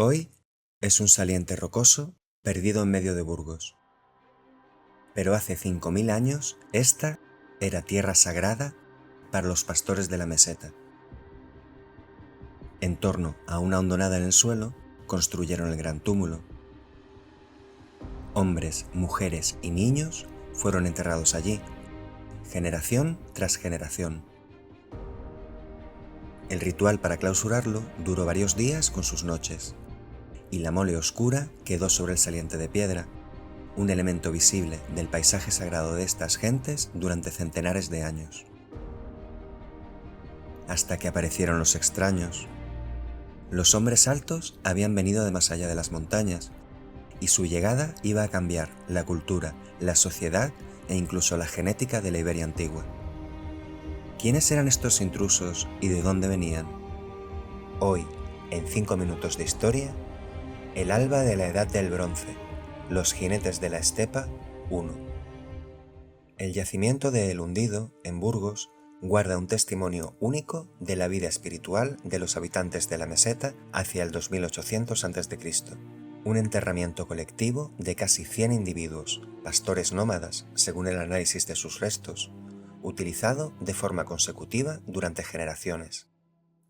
Hoy es un saliente rocoso perdido en medio de Burgos. Pero hace 5000 años esta era tierra sagrada para los pastores de la meseta. En torno a una hondonada en el suelo construyeron el gran túmulo. Hombres, mujeres y niños fueron enterrados allí, generación tras generación. El ritual para clausurarlo duró varios días con sus noches, y la mole oscura quedó sobre el saliente de piedra, un elemento visible del paisaje sagrado de estas gentes durante centenares de años. Hasta que aparecieron los extraños. Los hombres altos habían venido de más allá de las montañas, y su llegada iba a cambiar la cultura, la sociedad e incluso la genética de la Iberia antigua. ¿Quiénes eran estos intrusos y de dónde venían? Hoy, en 5 minutos de historia, el alba de la Edad del Bronce, los jinetes de la estepa 1. El yacimiento de El Hundido, en Burgos, guarda un testimonio único de la vida espiritual de los habitantes de la meseta hacia el 2800 a.C., un enterramiento colectivo de casi 100 individuos, pastores nómadas, según el análisis de sus restos, utilizado de forma consecutiva durante generaciones.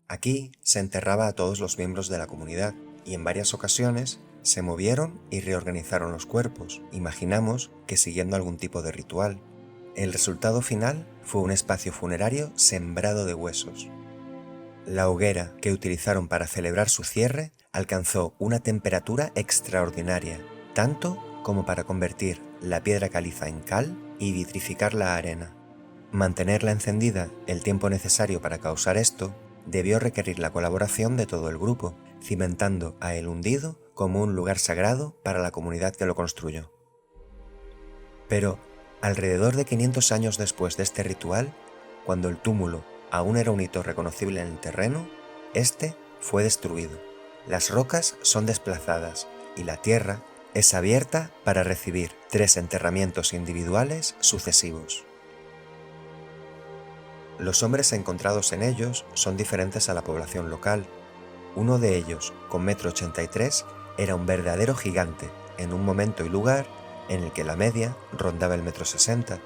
Aquí se enterraba a todos los miembros de la comunidad, y en varias ocasiones se movieron y reorganizaron los cuerpos, imaginamos que siguiendo algún tipo de ritual. El resultado final fue un espacio funerario sembrado de huesos. La hoguera que utilizaron para celebrar su cierre alcanzó una temperatura extraordinaria, tanto como para convertir la piedra caliza en cal y vitrificar la arena. Mantenerla encendida el tiempo necesario para causar esto debió requerir la colaboración de todo el grupo, cimentando a El Hundido como un lugar sagrado para la comunidad que lo construyó. Pero, alrededor de 500 años después de este ritual, cuando el túmulo aún era un hito reconocible en el terreno, este fue destruido. Las rocas son desplazadas y la tierra es abierta para recibir 3 enterramientos individuales sucesivos. Los hombres encontrados en ellos son diferentes a la población local. Uno de ellos, con 1,83 m, era un verdadero gigante, en un momento y lugar en el que la media rondaba el 1,60 m.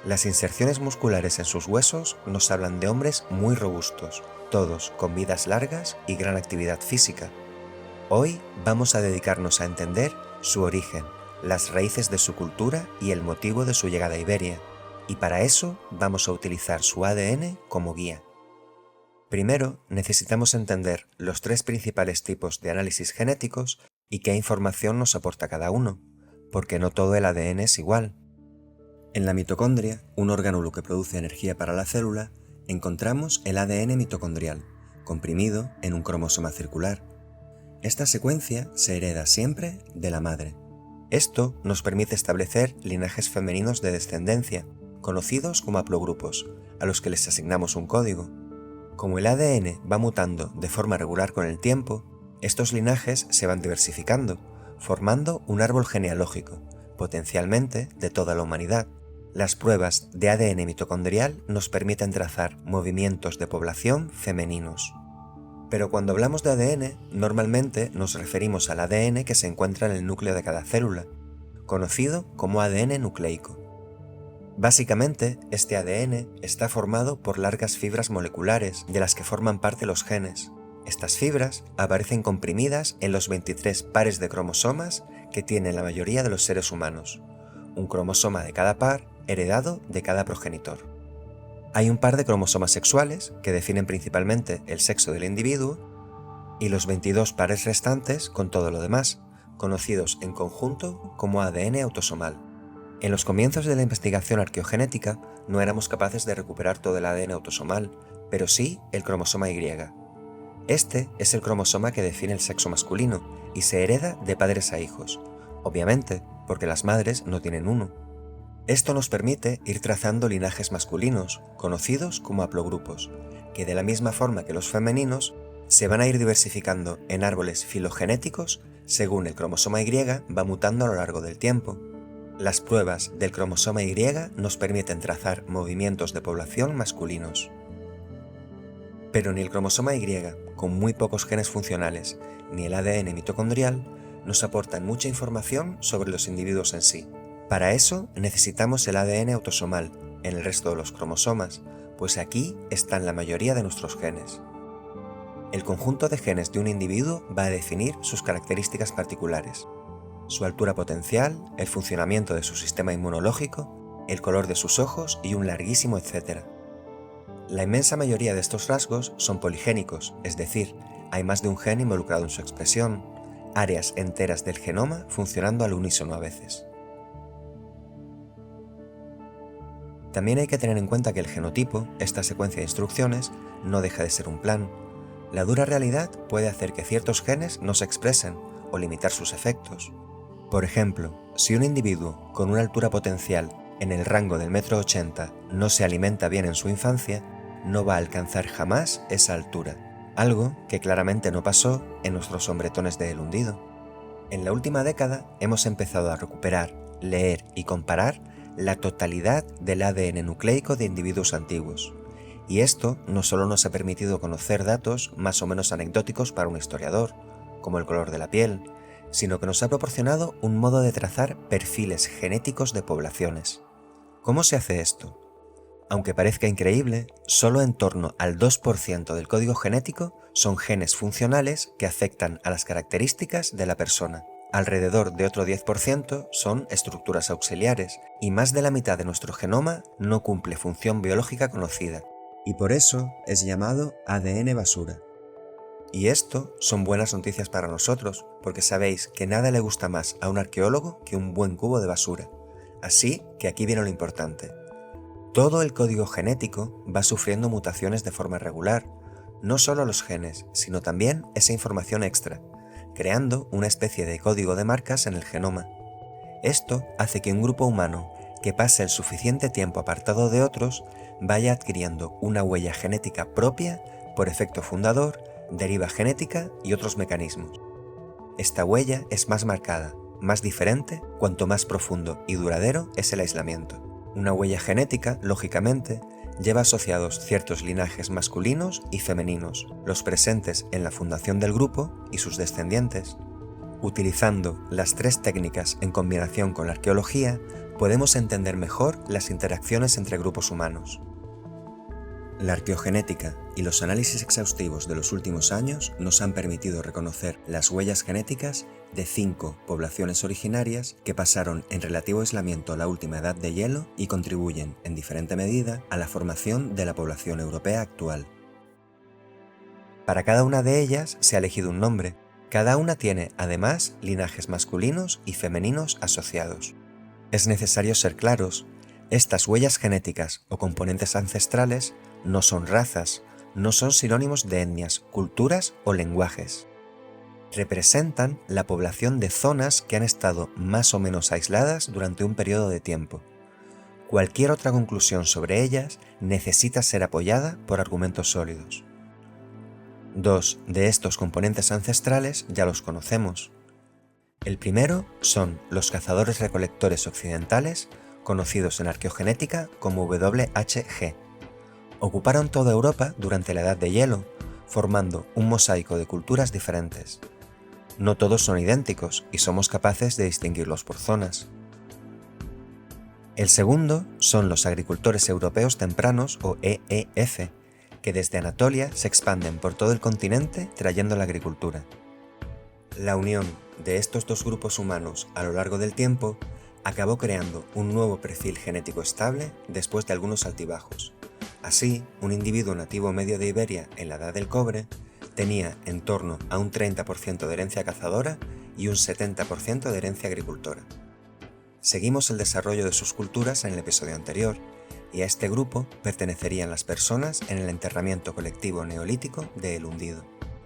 Las inserciones musculares en sus huesos nos hablan de hombres muy robustos, todos con vidas largas y gran actividad física. Hoy vamos a dedicarnos a entender su origen, las raíces de su cultura y el motivo de su llegada a Iberia. Y para eso vamos a utilizar su ADN como guía. Primero, necesitamos entender los 3 principales tipos de análisis genéticos y qué información nos aporta cada uno, porque no todo el ADN es igual. En la mitocondria, un orgánulo que produce energía para la célula, encontramos el ADN mitocondrial, comprimido en un cromosoma circular. Esta secuencia se hereda siempre de la madre. Esto nos permite establecer linajes femeninos de descendencia, conocidos como haplogrupos, a los que les asignamos un código. Como el ADN va mutando de forma regular con el tiempo, estos linajes se van diversificando, formando un árbol genealógico, potencialmente de toda la humanidad. Las pruebas de ADN mitocondrial nos permiten trazar movimientos de población femeninos. Pero cuando hablamos de ADN, normalmente nos referimos al ADN que se encuentra en el núcleo de cada célula, conocido como ADN nucleico. Básicamente, este ADN está formado por largas fibras moleculares de las que forman parte los genes. Estas fibras aparecen comprimidas en los 23 pares de cromosomas que tienen la mayoría de los seres humanos, un cromosoma de cada par heredado de cada progenitor. Hay un par de cromosomas sexuales que definen principalmente el sexo del individuo y los 22 pares restantes con todo lo demás, conocidos en conjunto como ADN autosomal. En los comienzos de la investigación arqueogenética no éramos capaces de recuperar todo el ADN autosomal, pero sí el cromosoma Y. Este es el cromosoma que define el sexo masculino y se hereda de padres a hijos, obviamente porque las madres no tienen uno. Esto nos permite ir trazando linajes masculinos, conocidos como haplogrupos, que de la misma forma que los femeninos, se van a ir diversificando en árboles filogenéticos según el cromosoma Y va mutando a lo largo del tiempo. Las pruebas del cromosoma Y nos permiten trazar movimientos de población masculinos. Pero ni el cromosoma Y, con muy pocos genes funcionales, ni el ADN mitocondrial nos aportan mucha información sobre los individuos en sí. Para eso necesitamos el ADN autosomal en el resto de los cromosomas, pues aquí están la mayoría de nuestros genes. El conjunto de genes de un individuo va a definir sus características particulares, su altura potencial, el funcionamiento de su sistema inmunológico, el color de sus ojos y un larguísimo etcétera. La inmensa mayoría de estos rasgos son poligénicos, es decir, hay más de un gen involucrado en su expresión, áreas enteras del genoma funcionando al unísono a veces. También hay que tener en cuenta que el genotipo, esta secuencia de instrucciones, no deja de ser un plan. La dura realidad puede hacer que ciertos genes no se expresen o limitar sus efectos. Por ejemplo, si un individuo con una altura potencial en el rango del 1,80 m no se alimenta bien en su infancia, no va a alcanzar jamás esa altura, algo que claramente no pasó en nuestros hombretones de El Hundido. En la última década hemos empezado a recuperar, leer y comparar la totalidad del ADN nucleico de individuos antiguos, y esto no solo nos ha permitido conocer datos más o menos anecdóticos para un historiador, como el color de la piel, sino que nos ha proporcionado un modo de trazar perfiles genéticos de poblaciones. ¿Cómo se hace esto? Aunque parezca increíble, solo en torno al 2% del código genético son genes funcionales que afectan a las características de la persona. Alrededor de otro 10% son estructuras auxiliares, y más de la mitad de nuestro genoma no cumple función biológica conocida, y por eso es llamado ADN basura. Y esto son buenas noticias para nosotros, porque sabéis que nada le gusta más a un arqueólogo que un buen cubo de basura. Así que aquí viene lo importante. Todo el código genético va sufriendo mutaciones de forma regular, no solo los genes, sino también esa información extra, creando una especie de código de marcas en el genoma. Esto hace que un grupo humano que pase el suficiente tiempo apartado de otros vaya adquiriendo una huella genética propia por efecto fundador, deriva genética y otros mecanismos. Esta huella es más marcada, más diferente, cuanto más profundo y duradero es el aislamiento. Una huella genética, lógicamente, lleva asociados ciertos linajes masculinos y femeninos, los presentes en la fundación del grupo y sus descendientes. Utilizando las tres técnicas en combinación con la arqueología, podemos entender mejor las interacciones entre grupos humanos. La arqueogenética y los análisis exhaustivos de los últimos años nos han permitido reconocer las huellas genéticas de 5 poblaciones originarias que pasaron en relativo aislamiento la última edad de hielo y contribuyen, en diferente medida, a la formación de la población europea actual. Para cada una de ellas se ha elegido un nombre. Cada una tiene, además, linajes masculinos y femeninos asociados. Es necesario ser claros. Estas huellas genéticas o componentes ancestrales no son razas, no son sinónimos de etnias, culturas o lenguajes. Representan la población de zonas que han estado más o menos aisladas durante un periodo de tiempo. Cualquier otra conclusión sobre ellas necesita ser apoyada por argumentos sólidos. 2 de estos componentes ancestrales ya los conocemos. El primero son los cazadores-recolectores occidentales, conocidos en arqueogenética como WHG. Ocuparon toda Europa durante la Edad de Hielo, formando un mosaico de culturas diferentes. No todos son idénticos y somos capaces de distinguirlos por zonas. El segundo son los agricultores europeos tempranos o EEF, que desde Anatolia se expanden por todo el continente trayendo la agricultura. La unión de estos dos grupos humanos a lo largo del tiempo acabó creando un nuevo perfil genético estable después de algunos altibajos. Así, un individuo nativo medio de Iberia en la Edad del Cobre tenía en torno a un 30% de herencia cazadora y un 70% de herencia agricultora. Seguimos el desarrollo de sus culturas en el episodio anterior, y a este grupo pertenecerían las personas en el enterramiento colectivo neolítico de El Hundido.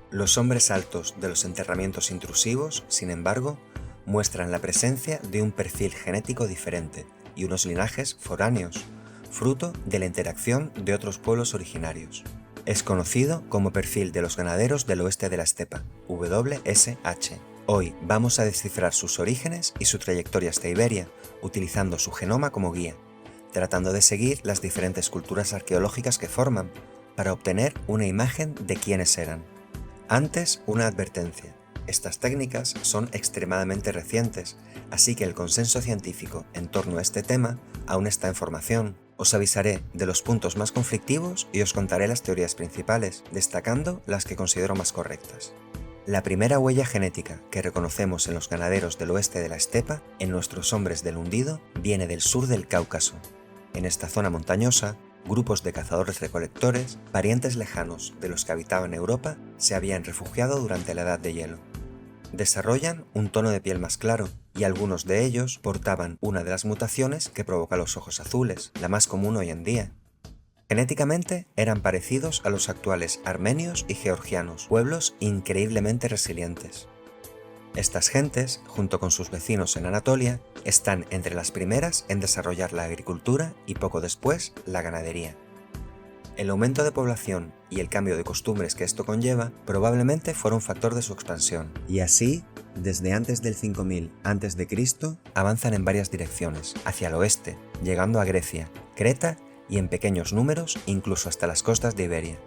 Los hombres altos de los enterramientos intrusivos, sin embargo, muestran la presencia de un perfil genético diferente y unos linajes foráneos, fruto de la interacción de otros pueblos originarios. Es conocido como perfil de los ganaderos del oeste de la estepa, WSH. Hoy vamos a descifrar sus orígenes y su trayectoria hasta Iberia, utilizando su genoma como guía, tratando de seguir las diferentes culturas arqueológicas que forman, para obtener una imagen de quiénes eran. Antes, una advertencia. Estas técnicas son extremadamente recientes, así que el consenso científico en torno a este tema aún está en formación. Os avisaré de los puntos más conflictivos y os contaré las teorías principales, destacando las que considero más correctas. La primera huella genética que reconocemos en los ganaderos del oeste de la estepa, en nuestros hombres del hundido, viene del sur del Cáucaso. En esta zona montañosa, grupos de cazadores-recolectores, parientes lejanos de los que habitaban Europa, se habían refugiado durante la Edad de Hielo. Desarrollan un tono de piel más claro, y algunos de ellos portaban una de las mutaciones que provoca los ojos azules, la más común hoy en día. Genéticamente eran parecidos a los actuales armenios y georgianos, pueblos increíblemente resilientes. Estas gentes, junto con sus vecinos en Anatolia, están entre las primeras en desarrollar la agricultura y poco después la ganadería. El aumento de población y el cambio de costumbres que esto conlleva probablemente fueron factor de su expansión, y así, desde antes del 5000 a.C., avanzan en varias direcciones, hacia el oeste, llegando a Grecia, Creta y en pequeños números incluso hasta las costas de Iberia,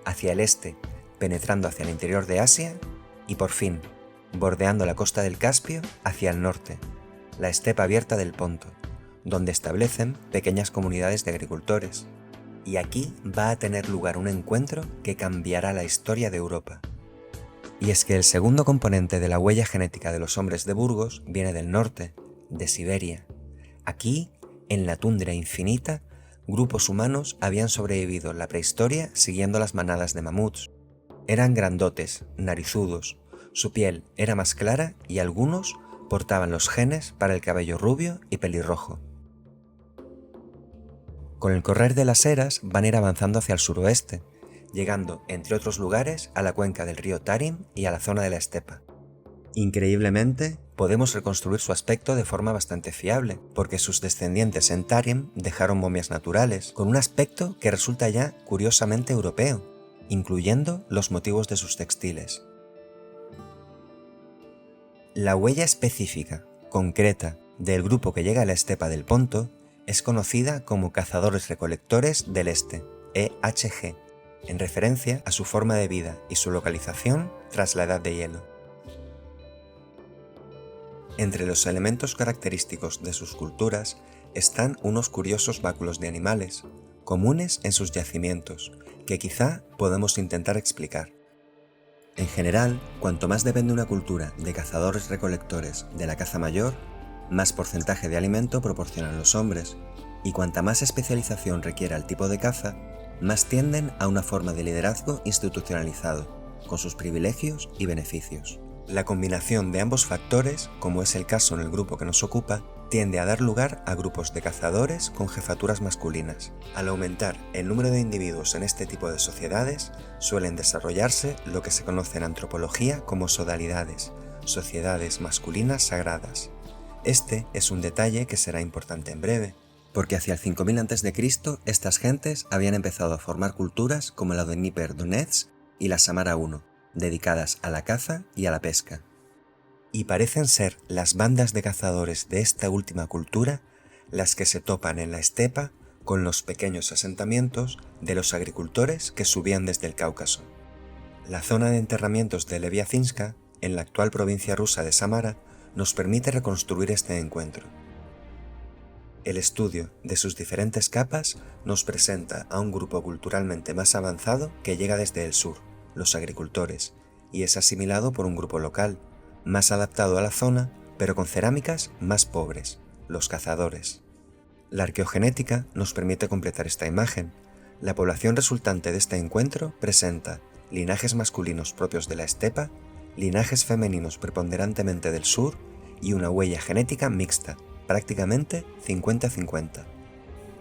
hacia el este, penetrando hacia el interior de Asia y por fin, bordeando la costa del Caspio hacia el norte, la estepa abierta del Ponto, donde establecen pequeñas comunidades de agricultores. Y aquí va a tener lugar un encuentro que cambiará la historia de Europa. Y es que el segundo componente de la huella genética de los hombres de Burgos viene del norte, de Siberia. Aquí, en la tundra infinita, grupos humanos habían sobrevivido en la prehistoria siguiendo las manadas de mamuts. Eran grandotes, narizudos, su piel era más clara y algunos portaban los genes para el cabello rubio y pelirrojo. Con el correr de las eras van a ir avanzando hacia el suroeste, llegando, entre otros lugares, a la cuenca del río Tarim y a la zona de la estepa. Increíblemente, podemos reconstruir su aspecto de forma bastante fiable, porque sus descendientes en Tarim dejaron momias naturales, con un aspecto que resulta ya curiosamente europeo, incluyendo los motivos de sus textiles. La huella específica, concreta, del grupo que llega a la estepa del Ponto es conocida como cazadores-recolectores del este, EHG, en referencia a su forma de vida y su localización tras la Edad de Hielo. Entre los elementos característicos de sus culturas están unos curiosos báculos de animales, comunes en sus yacimientos, que quizá podemos intentar explicar. En general, cuanto más depende una cultura de cazadores-recolectores de la caza mayor, más porcentaje de alimento proporcionan los hombres, y cuanta más especialización requiera el tipo de caza, más tienden a una forma de liderazgo institucionalizado, con sus privilegios y beneficios. La combinación de ambos factores, como es el caso en el grupo que nos ocupa, tiende a dar lugar a grupos de cazadores con jefaturas masculinas. Al aumentar el número de individuos en este tipo de sociedades, suelen desarrollarse lo que se conoce en antropología como sodalidades, sociedades masculinas sagradas. Este es un detalle que será importante en breve, porque hacia el 5000 a.C. estas gentes habían empezado a formar culturas como la de Dnieper-Donetsk y la Samara I, dedicadas a la caza y a la pesca. Y parecen ser las bandas de cazadores de esta última cultura las que se topan en la estepa con los pequeños asentamientos de los agricultores que subían desde el Cáucaso. La zona de enterramientos de Leviazinska, en la actual provincia rusa de Samara, nos permite reconstruir este encuentro. El estudio de sus diferentes capas nos presenta a un grupo culturalmente más avanzado que llega desde el sur, los agricultores, y es asimilado por un grupo local, más adaptado a la zona, pero con cerámicas más pobres, los cazadores. La arqueogenética nos permite completar esta imagen. La población resultante de este encuentro presenta linajes masculinos propios de la estepa, linajes femeninos preponderantemente del sur y una huella genética mixta, prácticamente 50-50.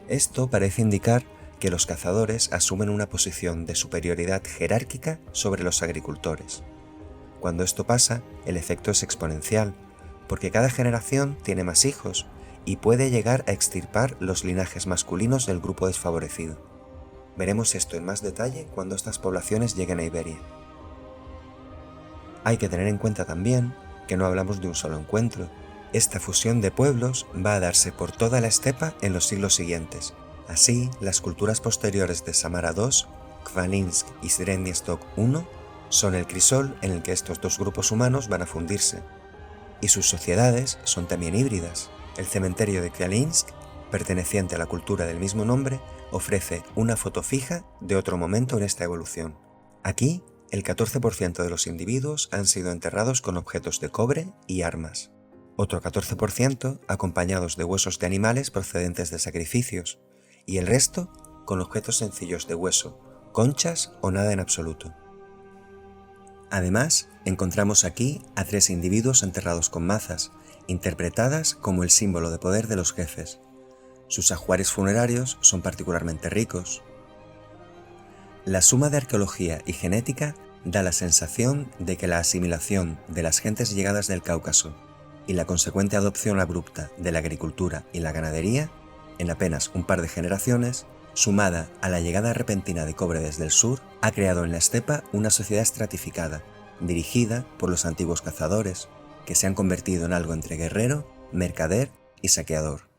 Esto parece indicar que los cazadores asumen una posición de superioridad jerárquica sobre los agricultores. Cuando esto pasa, el efecto es exponencial, porque cada generación tiene más hijos y puede llegar a extirpar los linajes masculinos del grupo desfavorecido. Veremos esto en más detalle cuando estas poblaciones lleguen a Iberia. Hay que tener en cuenta también que no hablamos de un solo encuentro. Esta fusión de pueblos va a darse por toda la estepa en los siglos siguientes. Así, las culturas posteriores de Samara II Khvalynsk y Sredniestok I son el crisol en el que estos dos grupos humanos van a fundirse, y sus sociedades son también híbridas. El cementerio de Khvalynsk, perteneciente a la cultura del mismo nombre, ofrece una foto fija de otro momento en esta evolución. Aquí, el 14% de los individuos han sido enterrados con objetos de cobre y armas. Otro 14% acompañados de huesos de animales procedentes de sacrificios, y el resto con objetos sencillos de hueso, conchas o nada en absoluto. Además, encontramos aquí a 3 individuos enterrados con mazas, interpretadas como el símbolo de poder de los jefes. Sus ajuares funerarios son particularmente ricos. La suma de arqueología y genética da la sensación de que la asimilación de las gentes llegadas del Cáucaso y la consecuente adopción abrupta de la agricultura y la ganadería, en apenas un par de generaciones, sumada a la llegada repentina de cobre desde el sur, ha creado en la estepa una sociedad estratificada, dirigida por los antiguos cazadores, que se han convertido en algo entre guerrero, mercader y saqueador.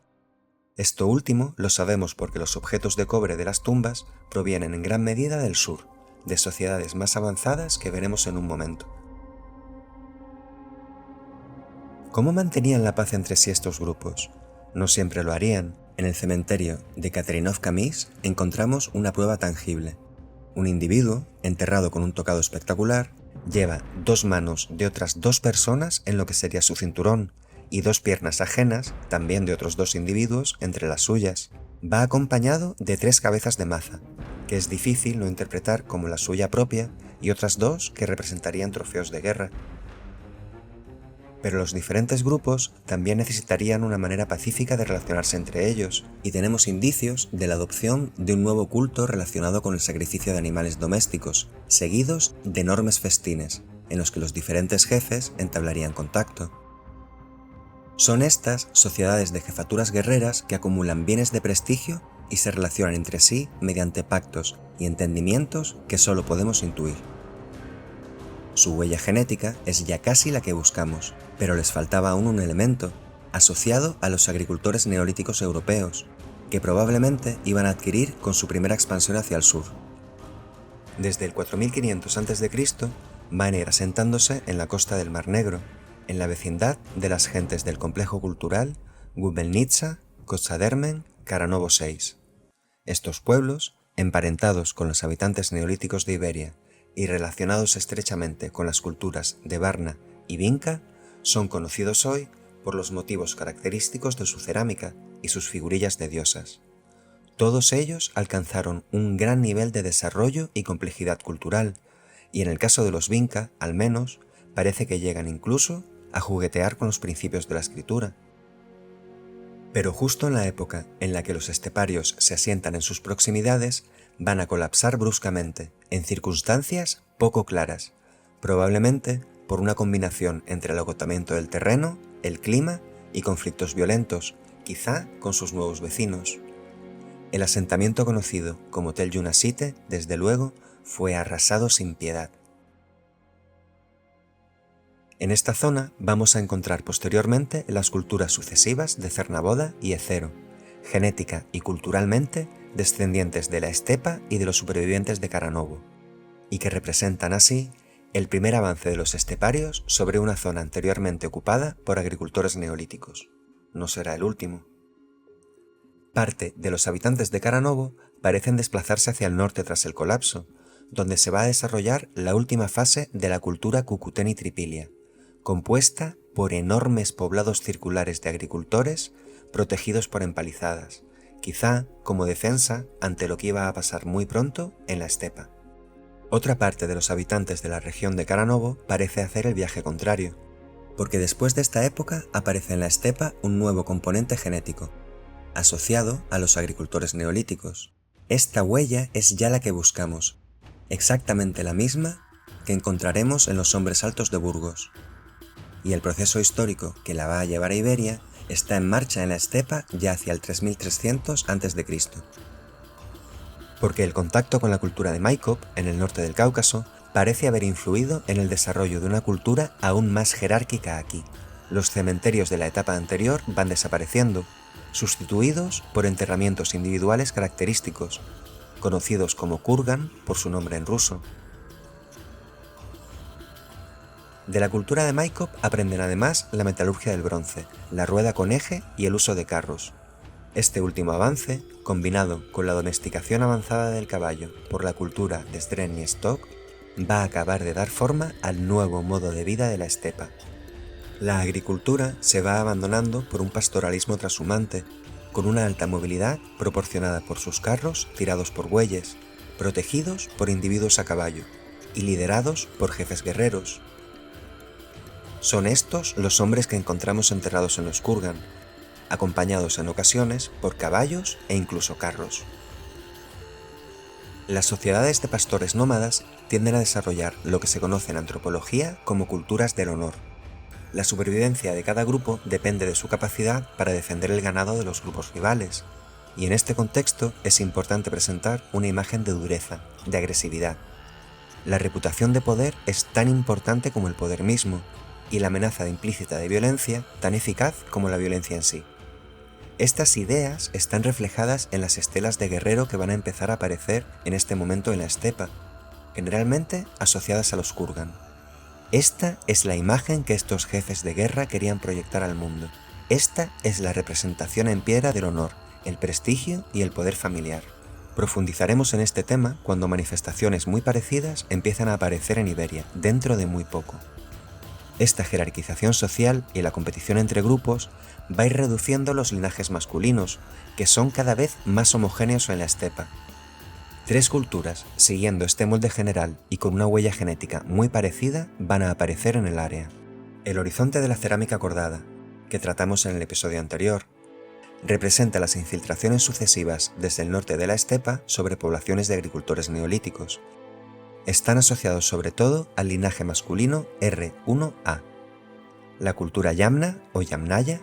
Esto último lo sabemos porque los objetos de cobre de las tumbas provienen en gran medida del sur, de sociedades más avanzadas que veremos en un momento. ¿Cómo mantenían la paz entre sí estos grupos? No siempre lo harían. En el cementerio de Katerinovka-Mis encontramos una prueba tangible. Un individuo, enterrado con un tocado espectacular, lleva 2 manos de otras 2 personas en lo que sería su cinturón, y 2 piernas ajenas, también de otros 2 individuos, entre las suyas. Va acompañado de 3 cabezas de maza, que es difícil no interpretar como la suya propia, y otras 2 que representarían trofeos de guerra. Pero los diferentes grupos también necesitarían una manera pacífica de relacionarse entre ellos, y tenemos indicios de la adopción de un nuevo culto relacionado con el sacrificio de animales domésticos, seguidos de enormes festines, en los que los diferentes jefes entablarían contacto. Son estas sociedades de jefaturas guerreras que acumulan bienes de prestigio y se relacionan entre sí mediante pactos y entendimientos que solo podemos intuir. Su huella genética es ya casi la que buscamos, pero les faltaba aún un elemento, asociado a los agricultores neolíticos europeos, que probablemente iban a adquirir con su primera expansión hacia el sur. Desde el 4500 a.C. van a ir asentándose en la costa del Mar Negro, en la vecindad de las gentes del complejo cultural Gubelnitsa, Kostadermen, Karanovo VI. Estos pueblos, emparentados con los habitantes neolíticos de Iberia y relacionados estrechamente con las culturas de Varna y Vinca, son conocidos hoy por los motivos característicos de su cerámica y sus figurillas de diosas. Todos ellos alcanzaron un gran nivel de desarrollo y complejidad cultural, y en el caso de los Vinca, al menos, parece que llegan incluso a juguetear con los principios de la escritura. Pero justo en la época en la que los esteparios se asientan en sus proximidades, van a colapsar bruscamente, en circunstancias poco claras, probablemente por una combinación entre el agotamiento del terreno, el clima y conflictos violentos, quizá con sus nuevos vecinos. El asentamiento conocido como Tel Yunasite, desde luego, fue arrasado sin piedad. En esta zona vamos a encontrar posteriormente las culturas sucesivas de Cernavoda y Ecero, genética y culturalmente descendientes de la estepa y de los supervivientes de Karanovo, y que representan así el primer avance de los esteparios sobre una zona anteriormente ocupada por agricultores neolíticos. No será el último. Parte de los habitantes de Karanovo parecen desplazarse hacia el norte tras el colapso, donde se va a desarrollar la última fase de la cultura Cucuteni-Tripilia, compuesta por enormes poblados circulares de agricultores protegidos por empalizadas, quizá como defensa ante lo que iba a pasar muy pronto en la estepa. Otra parte de los habitantes de la región de Karanovo parece hacer el viaje contrario, porque después de esta época aparece en la estepa un nuevo componente genético, asociado a los agricultores neolíticos. Esta huella es ya la que buscamos, exactamente la misma que encontraremos en los hombres altos de Burgos. Y el proceso histórico que la va a llevar a Iberia está en marcha en la estepa ya hacia el 3300 a.C. Porque el contacto con la cultura de Maikop, en el norte del Cáucaso, parece haber influido en el desarrollo de una cultura aún más jerárquica aquí. Los cementerios de la etapa anterior van desapareciendo, sustituidos por enterramientos individuales característicos, conocidos como kurgan por su nombre en ruso. De la cultura de Maikop aprenden además la metalurgia del bronce, la rueda con eje y el uso de carros. Este último avance, combinado con la domesticación avanzada del caballo por la cultura de Stren y Stok, va a acabar de dar forma al nuevo modo de vida de la estepa. La agricultura se va abandonando por un pastoralismo trashumante, con una alta movilidad proporcionada por sus carros tirados por bueyes, protegidos por individuos a caballo y liderados por jefes guerreros. Son estos los hombres que encontramos enterrados en los kurgan, acompañados en ocasiones por caballos e incluso carros. Las sociedades de pastores nómadas tienden a desarrollar lo que se conoce en antropología como culturas del honor. La supervivencia de cada grupo depende de su capacidad para defender el ganado de los grupos rivales, y en este contexto es importante presentar una imagen de dureza, de agresividad. La reputación de poder es tan importante como el poder mismo, y la amenaza implícita de violencia tan eficaz como la violencia en sí. Estas ideas están reflejadas en las estelas de guerrero que van a empezar a aparecer en este momento en la estepa, generalmente asociadas a los kurgan. Esta es la imagen que estos jefes de guerra querían proyectar al mundo. Esta es la representación en piedra del honor, el prestigio y el poder familiar. Profundizaremos en este tema cuando manifestaciones muy parecidas empiezan a aparecer en Iberia, dentro de muy poco. Esta jerarquización social y la competición entre grupos va a ir reduciendo los linajes masculinos, que son cada vez más homogéneos en la estepa. Tres culturas, siguiendo este molde general y con una huella genética muy parecida, van a aparecer en el área. El horizonte de la cerámica cordada, que tratamos en el episodio anterior, representa las infiltraciones sucesivas desde el norte de la estepa sobre poblaciones de agricultores neolíticos. Están asociados sobre todo al linaje masculino R1A. La cultura yamna o yamnaya,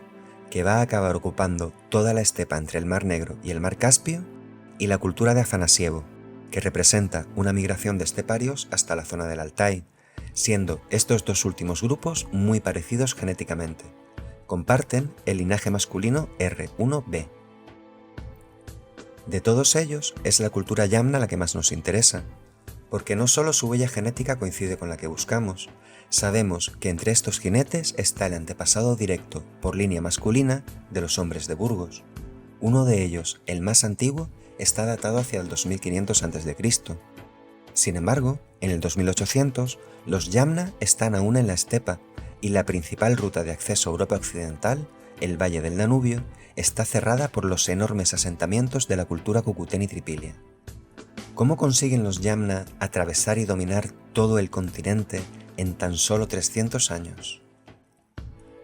que va a acabar ocupando toda la estepa entre el Mar Negro y el Mar Caspio, y la cultura de Afanasievo, que representa una migración de esteparios hasta la zona del Altai, siendo estos dos últimos grupos muy parecidos genéticamente. Comparten el linaje masculino R1B. De todos ellos, es la cultura yamna la que más nos interesa, porque no solo su huella genética coincide con la que buscamos, sabemos que entre estos jinetes está el antepasado directo, por línea masculina, de los hombres de Burgos. Uno de ellos, el más antiguo, está datado hacia el 2500 a.C. Sin embargo, en el 2800, los yamna están aún en la estepa, y la principal ruta de acceso a Europa occidental, el Valle del Danubio, está cerrada por los enormes asentamientos de la cultura Cucuteni Tripilia. ¿Cómo consiguen los yamna atravesar y dominar todo el continente en tan solo 300 años?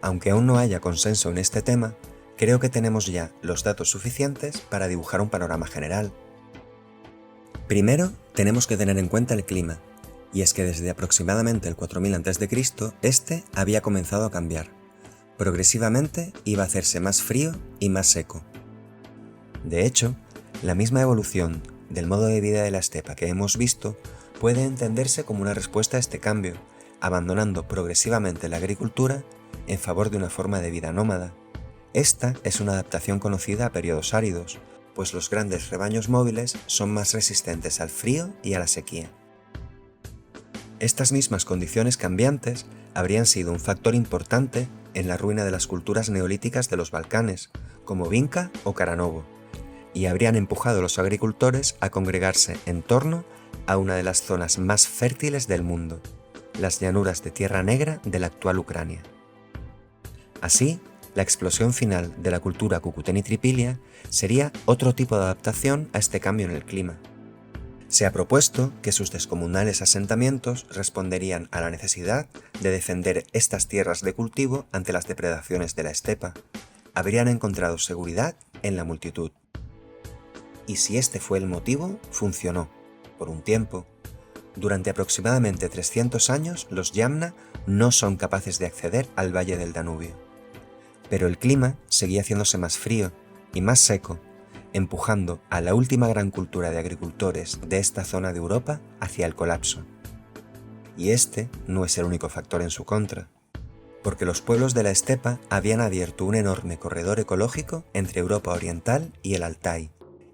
Aunque aún no haya consenso en este tema, creo que tenemos ya los datos suficientes para dibujar un panorama general. Primero, tenemos que tener en cuenta el clima, y es que desde aproximadamente el 4000 a.C., este había comenzado a cambiar. Progresivamente iba a hacerse más frío y más seco. De hecho, la misma evolución del modo de vida de la estepa que hemos visto puede entenderse como una respuesta a este cambio, abandonando progresivamente la agricultura en favor de una forma de vida nómada. Esta es una adaptación conocida a periodos áridos, pues los grandes rebaños móviles son más resistentes al frío y a la sequía. Estas mismas condiciones cambiantes habrían sido un factor importante en la ruina de las culturas neolíticas de los Balcanes, como Vinca o Karanovo, y habrían empujado a los agricultores a congregarse en torno a una de las zonas más fértiles del mundo, las llanuras de Tierra Negra de la actual Ucrania. Así, la explosión final de la cultura Cucuteni Tripilia sería otro tipo de adaptación a este cambio en el clima. Se ha propuesto que sus descomunales asentamientos responderían a la necesidad de defender estas tierras de cultivo ante las depredaciones de la estepa. Habrían encontrado seguridad en la multitud. Y si este fue el motivo, funcionó, por un tiempo. Durante aproximadamente 300 años, los yamna no son capaces de acceder al valle del Danubio. Pero el clima seguía haciéndose más frío y más seco, empujando a la última gran cultura de agricultores de esta zona de Europa hacia el colapso. Y este no es el único factor en su contra, porque los pueblos de la estepa habían abierto un enorme corredor ecológico entre Europa Oriental y el Altai,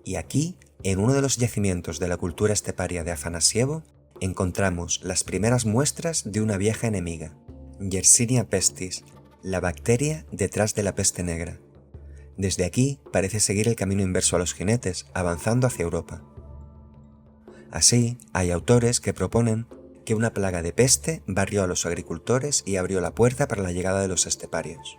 y aquí en uno de los yacimientos de la cultura esteparia de Afanasievo encontramos las primeras muestras de una vieja enemiga, Yersinia pestis, la bacteria detrás de la peste negra. Desde aquí parece seguir el camino inverso a los jinetes, avanzando hacia Europa. Así, hay autores que proponen que una plaga de peste barrió a los agricultores y abrió la puerta para la llegada de los esteparios.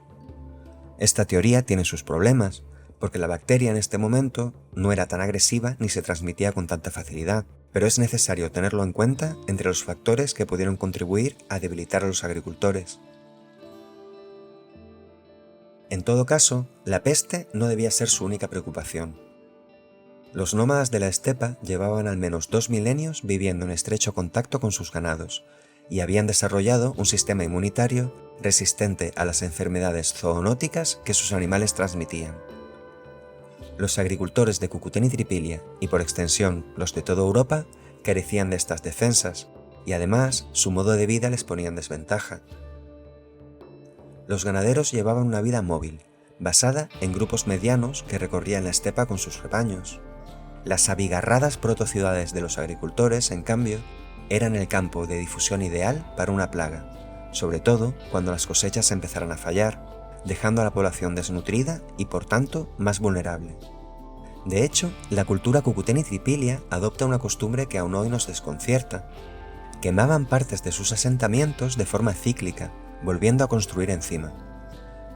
Esta teoría tiene sus problemas, porque la bacteria en este momento no era tan agresiva ni se transmitía con tanta facilidad, pero es necesario tenerlo en cuenta entre los factores que pudieron contribuir a debilitar a los agricultores. En todo caso, la peste no debía ser su única preocupación. Los nómadas de la estepa llevaban al menos 2 milenios viviendo en estrecho contacto con sus ganados, y habían desarrollado un sistema inmunitario resistente a las enfermedades zoonóticas que sus animales transmitían. Los agricultores de Cucutén y Tripilia, y por extensión los de toda Europa, carecían de estas defensas, y además su modo de vida les ponía en desventaja. Los ganaderos llevaban una vida móvil, basada en grupos medianos que recorrían la estepa con sus rebaños. Las abigarradas protociudades de los agricultores, en cambio, eran el campo de difusión ideal para una plaga, sobre todo cuando las cosechas empezaran a fallar, dejando a la población desnutrida y por tanto más vulnerable. De hecho, la cultura Cucutén y Tripilia adopta una costumbre que aún hoy nos desconcierta. Quemaban partes de sus asentamientos de forma cíclica, volviendo a construir encima.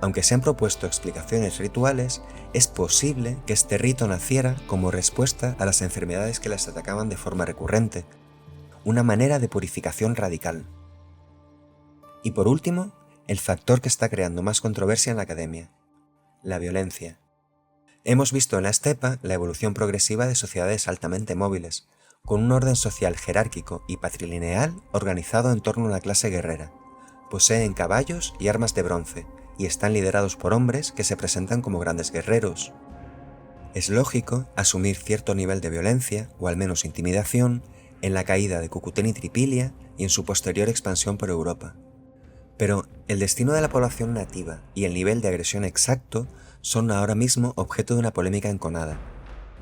Aunque se han propuesto explicaciones rituales, es posible que este rito naciera como respuesta a las enfermedades que las atacaban de forma recurrente, una manera de purificación radical. Y por último, el factor que está creando más controversia en la academia: la violencia. Hemos visto en la estepa la evolución progresiva de sociedades altamente móviles, con un orden social jerárquico y patrilineal organizado en torno a una clase guerrera. Poseen caballos y armas de bronce, y están liderados por hombres que se presentan como grandes guerreros. Es lógico asumir cierto nivel de violencia, o al menos intimidación, en la caída de Cucutén y Tripilia y en su posterior expansión por Europa. Pero el destino de la población nativa y el nivel de agresión exacto son ahora mismo objeto de una polémica enconada.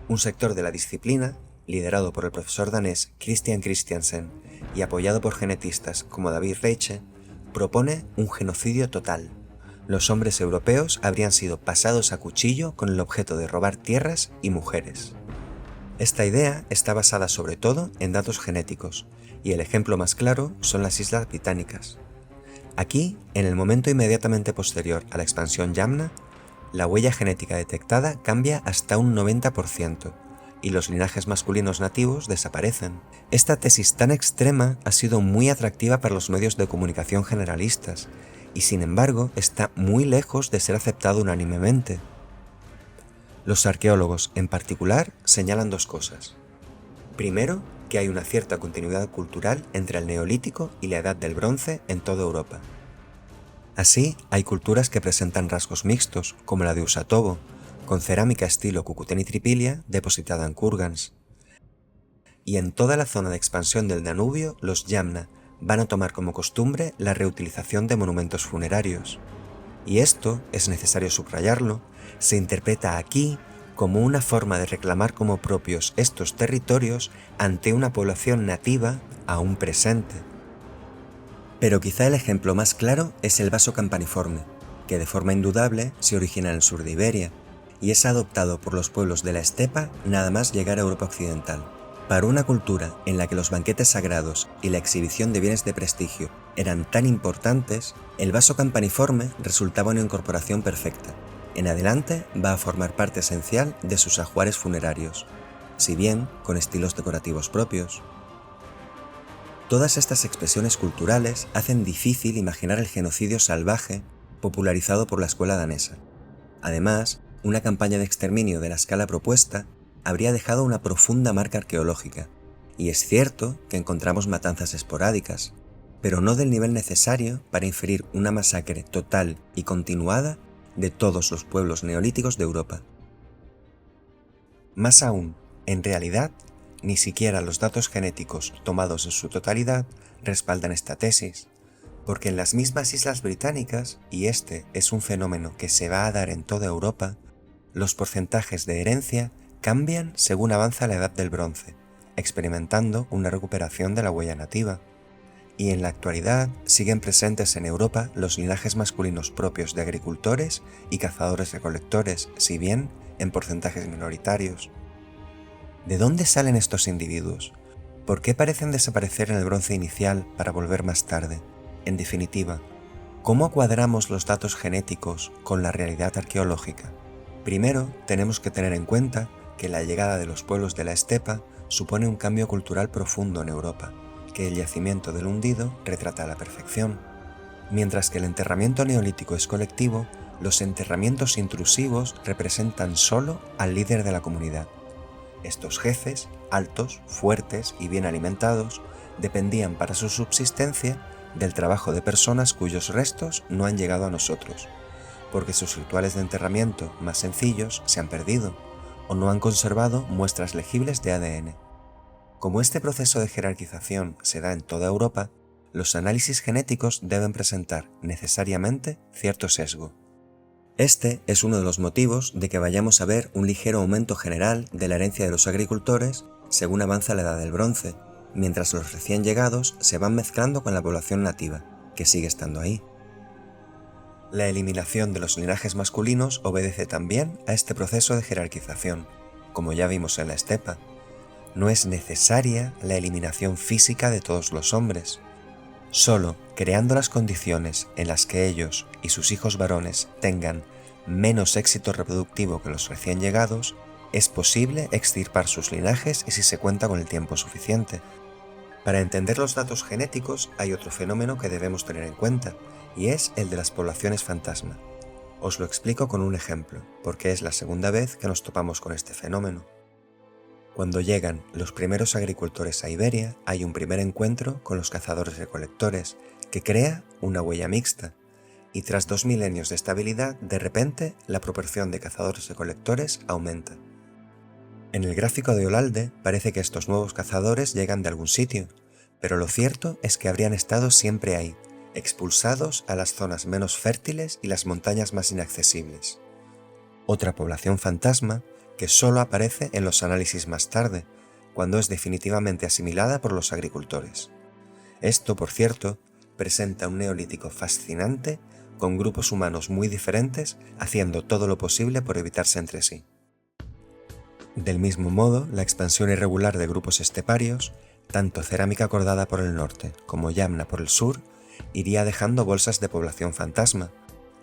Un sector de la disciplina, liderado por el profesor danés Christian Christiansen y apoyado por genetistas como David Reiche, propone un genocidio total. Los hombres europeos habrían sido pasados a cuchillo con el objeto de robar tierras y mujeres. Esta idea está basada sobre todo en datos genéticos, y el ejemplo más claro son las Islas Británicas. Aquí, en el momento inmediatamente posterior a la expansión Yamna, la huella genética detectada cambia hasta un 90%, y los linajes masculinos nativos desaparecen. Esta tesis tan extrema ha sido muy atractiva para los medios de comunicación generalistas, y sin embargo está muy lejos de ser aceptado unánimemente. Los arqueólogos, en particular, señalan dos cosas. Primero, que hay una cierta continuidad cultural entre el Neolítico y la Edad del Bronce en toda Europa. Así, hay culturas que presentan rasgos mixtos, como la de Usatovo, con cerámica estilo Cucutén y Tripilia depositada en Kurgans. Y en toda la zona de expansión del Danubio, los Yamna van a tomar como costumbre la reutilización de monumentos funerarios. Y esto, es necesario subrayarlo, se interpreta aquí como una forma de reclamar como propios estos territorios ante una población nativa aún presente. Pero quizá el ejemplo más claro es el vaso campaniforme, que de forma indudable se origina en el sur de Iberia, y es adoptado por los pueblos de la estepa nada más llegar a Europa occidental. Para una cultura en la que los banquetes sagrados y la exhibición de bienes de prestigio eran tan importantes, el vaso campaniforme resultaba una incorporación perfecta. En adelante va a formar parte esencial de sus ajuares funerarios, si bien con estilos decorativos propios. Todas estas expresiones culturales hacen difícil imaginar el genocidio salvaje popularizado por la escuela danesa. Además, una campaña de exterminio de la escala propuesta habría dejado una profunda marca arqueológica, y es cierto que encontramos matanzas esporádicas, pero no del nivel necesario para inferir una masacre total y continuada de todos los pueblos neolíticos de Europa. Más aún, en realidad, ni siquiera los datos genéticos tomados en su totalidad respaldan esta tesis, porque en las mismas Islas Británicas, y este es un fenómeno que se va a dar en toda Europa, los porcentajes de herencia cambian según avanza la Edad del Bronce, experimentando una recuperación de la huella nativa. Y en la actualidad siguen presentes en Europa los linajes masculinos propios de agricultores y cazadores-recolectores, si bien en porcentajes minoritarios. ¿De dónde salen estos individuos? ¿Por qué parecen desaparecer en el bronce inicial para volver más tarde? En definitiva, ¿cómo cuadramos los datos genéticos con la realidad arqueológica? Primero, tenemos que tener en cuenta que la llegada de los pueblos de la estepa supone un cambio cultural profundo en Europa, que el yacimiento del hundido retrata a la perfección. Mientras que el enterramiento neolítico es colectivo, los enterramientos intrusivos representan solo al líder de la comunidad. Estos jefes, altos, fuertes y bien alimentados, dependían para su subsistencia del trabajo de personas cuyos restos no han llegado a nosotros, porque sus rituales de enterramiento más sencillos se han perdido o no han conservado muestras legibles de ADN. Como este proceso de jerarquización se da en toda Europa, los análisis genéticos deben presentar necesariamente cierto sesgo. Este es uno de los motivos de que vayamos a ver un ligero aumento general de la herencia de los agricultores según avanza la Edad del Bronce, mientras los recién llegados se van mezclando con la población nativa, que sigue estando ahí. La eliminación de los linajes masculinos obedece también a este proceso de jerarquización, como ya vimos en la estepa. No es necesaria la eliminación física de todos los hombres. Solo creando las condiciones en las que ellos y sus hijos varones tengan menos éxito reproductivo que los recién llegados, es posible extirpar sus linajes y si se cuenta con el tiempo suficiente. Para entender los datos genéticos hay otro fenómeno que debemos tener en cuenta, y es el de las poblaciones fantasma. Os lo explico con un ejemplo, porque es la segunda vez que nos topamos con este fenómeno. Cuando llegan los primeros agricultores a Iberia, hay un primer encuentro con los cazadores-recolectores, que crea una huella mixta, y tras 2 milenios de estabilidad, de repente, la proporción de cazadores-recolectores aumenta. En el gráfico de Olalde parece que estos nuevos cazadores llegan de algún sitio, pero lo cierto es que habrían estado siempre ahí, expulsados a las zonas menos fértiles y las montañas más inaccesibles. Otra población fantasma que solo aparece en los análisis más tarde, cuando es definitivamente asimilada por los agricultores. Esto, por cierto, presenta un neolítico fascinante con grupos humanos muy diferentes haciendo todo lo posible por evitarse entre sí. Del mismo modo, la expansión irregular de grupos esteparios, tanto cerámica cordada por el norte como Yamna por el sur, iría dejando bolsas de población fantasma,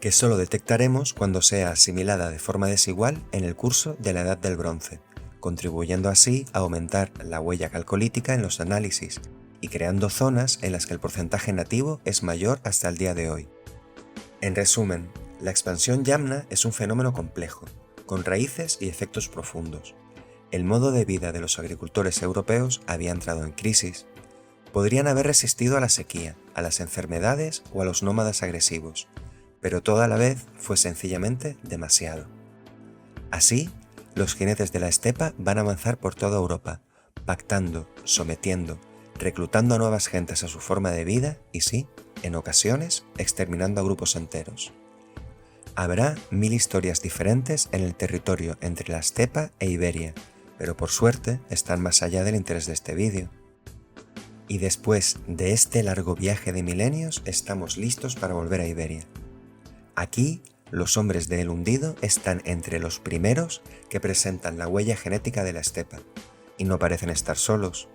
que solo detectaremos cuando sea asimilada de forma desigual en el curso de la Edad del Bronce, contribuyendo así a aumentar la huella calcolítica en los análisis y creando zonas en las que el porcentaje nativo es mayor hasta el día de hoy. En resumen, la expansión Yamna es un fenómeno complejo, con raíces y efectos profundos. El modo de vida de los agricultores europeos había entrado en crisis. Podrían haber resistido a la sequía, a las enfermedades o a los nómadas agresivos, pero todo a la vez fue sencillamente demasiado. Así, los jinetes de la estepa van a avanzar por toda Europa, pactando, sometiendo, reclutando a nuevas gentes a su forma de vida y sí, en ocasiones, exterminando a grupos enteros. Habrá 1000 historias diferentes en el territorio entre la estepa e Iberia, pero por suerte están más allá del interés de este vídeo. Y después de este largo viaje de milenios, estamos listos para volver a Iberia. Aquí, los hombres de El Hundido están entre los primeros que presentan la huella genética de la estepa, y no parecen estar solos.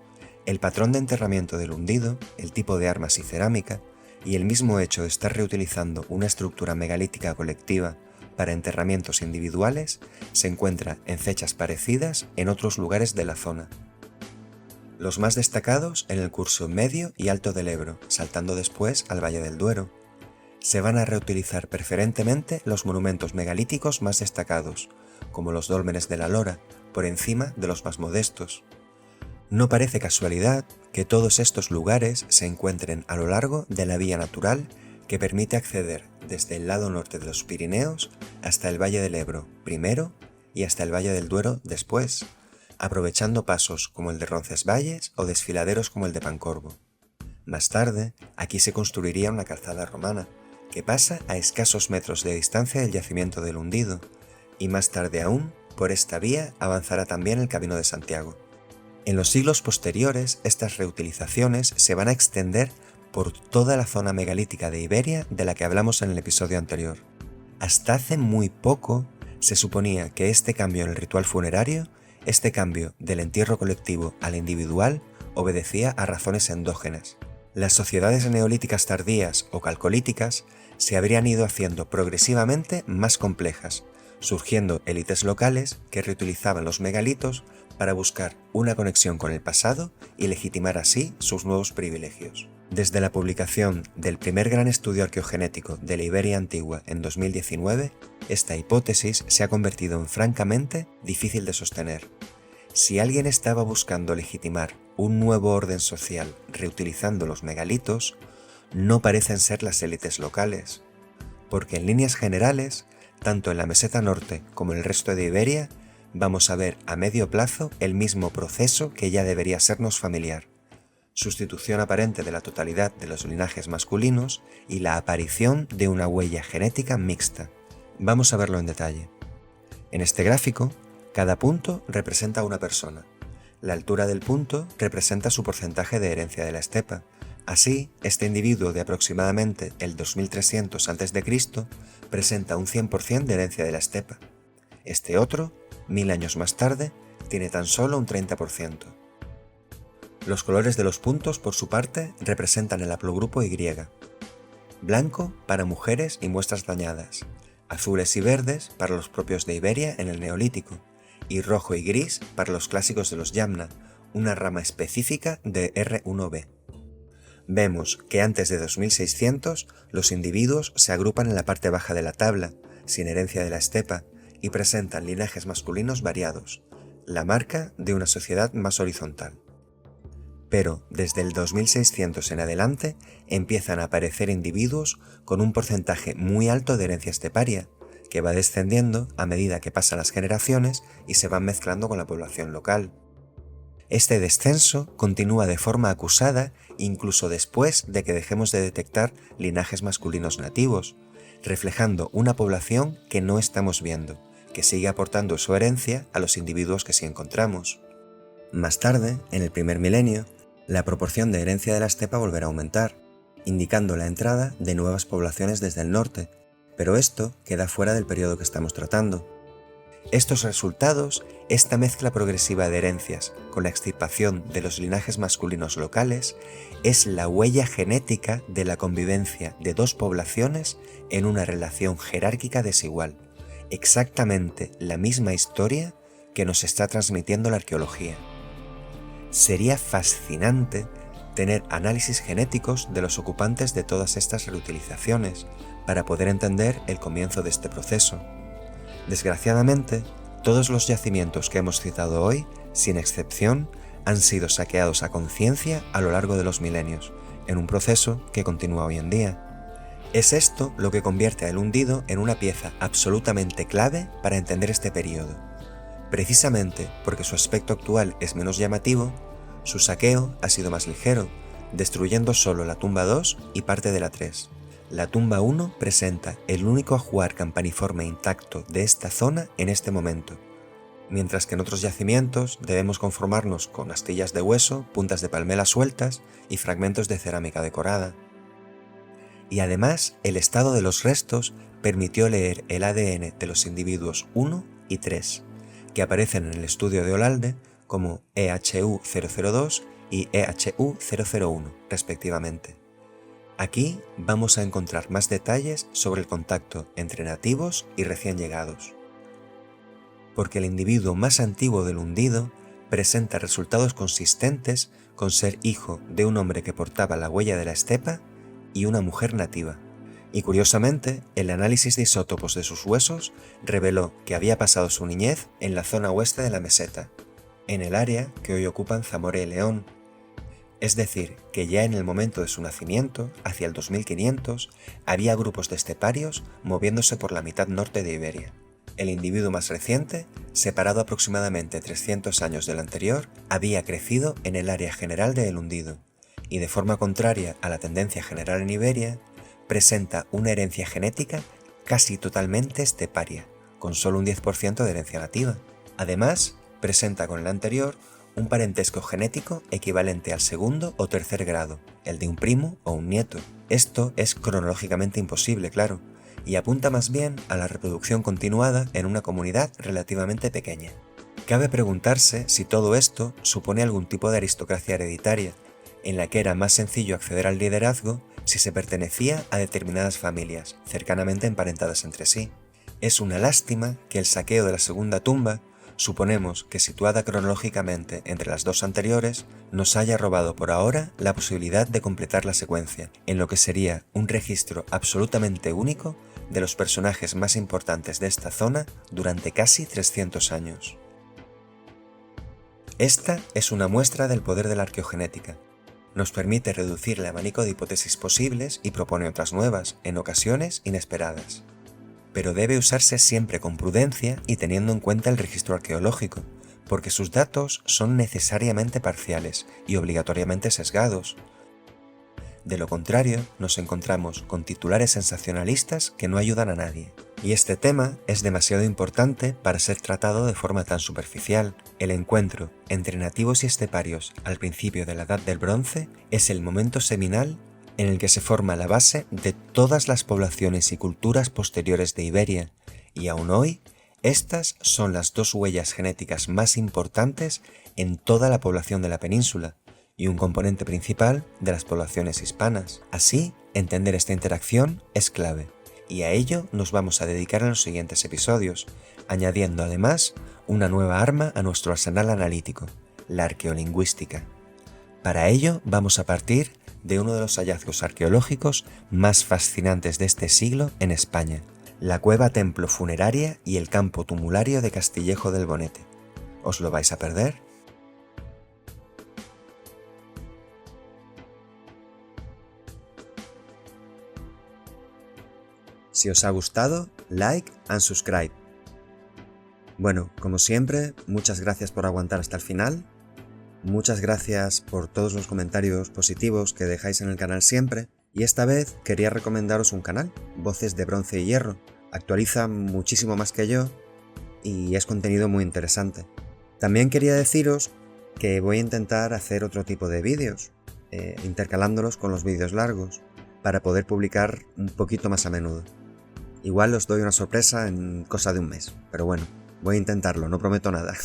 El patrón de enterramiento del Hundido, el tipo de armas y cerámica, y el mismo hecho de estar reutilizando una estructura megalítica colectiva para enterramientos individuales, se encuentra en fechas parecidas en otros lugares de la zona. Los más destacados en el curso medio y alto del Ebro, saltando después al Valle del Duero. Se van a reutilizar preferentemente los monumentos megalíticos más destacados, como los dólmenes de la Lora, por encima de los más modestos. No parece casualidad que todos estos lugares se encuentren a lo largo de la vía natural que permite acceder desde el lado norte de los Pirineos hasta el Valle del Ebro primero y hasta el Valle del Duero después, aprovechando pasos como el de Roncesvalles o desfiladeros como el de Pancorbo. Más tarde, aquí se construiría una calzada romana, que pasa a escasos metros de distancia del yacimiento del Hundido, y más tarde aún, por esta vía avanzará también el Camino de Santiago. En los siglos posteriores, estas reutilizaciones se van a extender por toda la zona megalítica de Iberia de la que hablamos en el episodio anterior. Hasta hace muy poco se suponía que este cambio en el ritual funerario, este cambio del entierro colectivo al individual, obedecía a razones endógenas. Las sociedades neolíticas tardías o calcolíticas se habrían ido haciendo progresivamente más complejas, surgiendo élites locales que reutilizaban los megalitos para buscar una conexión con el pasado y legitimar así sus nuevos privilegios. Desde la publicación del primer gran estudio arqueogenético de la Iberia antigua en 2019, esta hipótesis se ha convertido en francamente difícil de sostener. Si alguien estaba buscando legitimar un nuevo orden social reutilizando los megalitos, no parecen ser las élites locales, porque en líneas generales, tanto en la meseta norte como en el resto de Iberia, vamos a ver a medio plazo el mismo proceso que ya debería sernos familiar: sustitución aparente de la totalidad de los linajes masculinos y la aparición de una huella genética mixta. Vamos a verlo en detalle. En este gráfico, cada punto representa a una persona. La altura del punto representa su porcentaje de herencia de la estepa. Así, este individuo de aproximadamente el 2300 a.C. presenta un 100% de herencia de la estepa. Este otro, 1000 años más tarde, tiene tan solo un 30%. Los colores de los puntos, por su parte, representan el haplogrupo Y. Blanco para mujeres y muestras dañadas, azules y verdes para los propios de Iberia en el Neolítico, y rojo y gris para los clásicos de los Yamna, una rama específica de R1b. Vemos que antes de 2600 los individuos se agrupan en la parte baja de la tabla, sin herencia de la estepa, y presentan linajes masculinos variados, la marca de una sociedad más horizontal. Pero desde el 2600 en adelante empiezan a aparecer individuos con un porcentaje muy alto de herencia esteparia, que va descendiendo a medida que pasan las generaciones y se van mezclando con la población local. Este descenso continúa de forma acusada incluso después de que dejemos de detectar linajes masculinos nativos, reflejando una población que no estamos viendo, que sigue aportando su herencia a los individuos que sí encontramos. Más tarde, en el primer milenio, la proporción de herencia de la estepa volverá a aumentar, indicando la entrada de nuevas poblaciones desde el norte, pero esto queda fuera del periodo que estamos tratando. Estos resultados, esta mezcla progresiva de herencias con la extirpación de los linajes masculinos locales, es la huella genética de la convivencia de dos poblaciones en una relación jerárquica desigual, exactamente la misma historia que nos está transmitiendo la arqueología. Sería fascinante tener análisis genéticos de los ocupantes de todas estas reutilizaciones para poder entender el comienzo de este proceso. Desgraciadamente, todos los yacimientos que hemos citado hoy, sin excepción, han sido saqueados a conciencia a lo largo de los milenios, en un proceso que continúa hoy en día. Es esto lo que convierte a El Hundido en una pieza absolutamente clave para entender este periodo. Precisamente porque su aspecto actual es menos llamativo, su saqueo ha sido más ligero, destruyendo solo la tumba 2 y parte de la 3. La tumba 1 presenta el único ajuar campaniforme intacto de esta zona en este momento, mientras que en otros yacimientos debemos conformarnos con astillas de hueso, puntas de palmela sueltas y fragmentos de cerámica decorada. Y además, el estado de los restos permitió leer el ADN de los individuos 1 y 3, que aparecen en el estudio de Olalde como EHU002 y EHU001, respectivamente. Aquí vamos a encontrar más detalles sobre el contacto entre nativos y recién llegados. Porque el individuo más antiguo del hundido presenta resultados consistentes con ser hijo de un hombre que portaba la huella de la estepa y una mujer nativa. Y curiosamente, el análisis de isótopos de sus huesos reveló que había pasado su niñez en la zona oeste de la meseta, en el área que hoy ocupan Zamora y León. Es decir, que ya en el momento de su nacimiento, hacia el 2500, había grupos de esteparios moviéndose por la mitad norte de Iberia. El individuo más reciente, separado aproximadamente 300 años del anterior, había crecido en el área general de El Hundido, y de forma contraria a la tendencia general en Iberia, presenta una herencia genética casi totalmente esteparia, con solo un 10% de herencia nativa. Además, presenta con el anterior un parentesco genético equivalente al segundo o tercer grado, el de un primo o un nieto. Esto es cronológicamente imposible, claro, y apunta más bien a la reproducción continuada en una comunidad relativamente pequeña. Cabe preguntarse si todo esto supone algún tipo de aristocracia hereditaria, en la que era más sencillo acceder al liderazgo si se pertenecía a determinadas familias, cercanamente emparentadas entre sí. Es una lástima que el saqueo de la segunda tumba, suponemos que situada cronológicamente entre las dos anteriores, nos haya robado por ahora la posibilidad de completar la secuencia, en lo que sería un registro absolutamente único de los personajes más importantes de esta zona durante casi 300 años. Esta es una muestra del poder de la arqueogenética. Nos permite reducir el abanico de hipótesis posibles y propone otras nuevas, en ocasiones inesperadas. Pero debe usarse siempre con prudencia y teniendo en cuenta el registro arqueológico, porque sus datos son necesariamente parciales y obligatoriamente sesgados. De lo contrario, nos encontramos con titulares sensacionalistas que no ayudan a nadie. Y este tema es demasiado importante para ser tratado de forma tan superficial. El encuentro entre nativos y esteparios al principio de la Edad del Bronce es el momento seminal en el que se forma la base de todas las poblaciones y culturas posteriores de Iberia, y aún hoy, estas son las dos huellas genéticas más importantes en toda la población de la península, y un componente principal de las poblaciones hispanas. Así, entender esta interacción es clave, y a ello nos vamos a dedicar en los siguientes episodios, añadiendo además una nueva arma a nuestro arsenal analítico, la arqueolingüística. Para ello vamos a partir de uno de los hallazgos arqueológicos más fascinantes de este siglo en España, la cueva templo funeraria y el campo tumulario de Castillejo del Bonete. ¿Os lo vais a perder? Si os ha gustado, like and subscribe. Bueno, como siempre, muchas gracias por aguantar hasta el final. Muchas gracias por todos los comentarios positivos que dejáis en el canal siempre. Y esta vez quería recomendaros un canal, Voces de Bronce y Hierro. Actualiza muchísimo más que yo y es contenido muy interesante. También quería deciros que voy a intentar hacer otro tipo de vídeos, intercalándolos con los vídeos largos, para poder publicar un poquito más a menudo. Igual os doy una sorpresa en cosa de un mes, pero bueno, voy a intentarlo, no prometo nada.